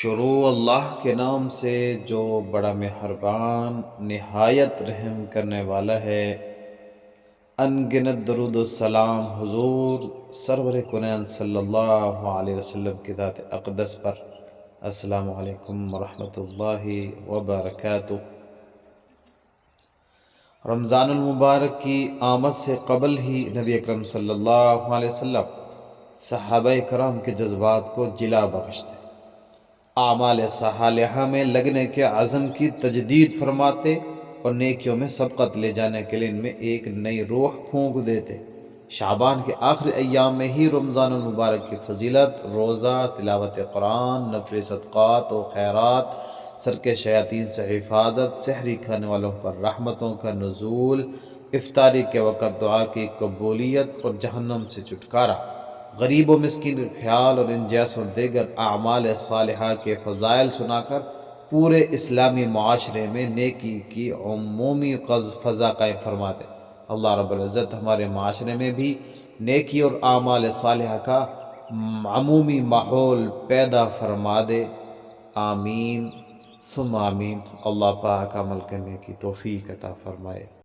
شروع اللہ کے نام سے جو بڑا مہربان نہایت رحم کرنے والا ہے۔ ان گنت درود و سلام حضور سرور کونین صلی اللہ علیہ وسلم کی ذات اقدس پر۔ السلام علیکم ورحمۃ اللہ وبرکاتہ۔ رمضان المبارک کی آمد سے قبل ہی نبی اکرم صلی اللہ علیہ وسلم صحابہ کرام کے جذبات کو جلا بخشتے، اعمال صالحہ میں لگنے کے عزم کی تجدید فرماتے اور نیکیوں میں سبقت لے جانے کے لیے ان میں ایک نئی روح پھونک دیتے۔ شعبان کے آخری ایام میں ہی رمضان المبارک کی فضیلت، روزہ، تلاوت قرآن، نفل صدقات و خیرات، سر کے شیاطین سے حفاظت، سحری کھانے والوں پر رحمتوں کا نزول، افطاری کے وقت دعا کی قبولیت اور جہنم سے چھٹکارا، غریب و مسکین کا خیال اور ان جیسوں دیگر اعمال صالحہ کے فضائل سنا کر پورے اسلامی معاشرے میں نیکی کی عمومی فضا قائم فرماتے۔ اللہ رب العزت ہمارے معاشرے میں بھی نیکی اور اعمال صالحہ کا عمومی ماحول پیدا فرما دے، آمین ثم آمین۔ اللہ پاک عمل کرنے کی توفیق عطا فرمائے۔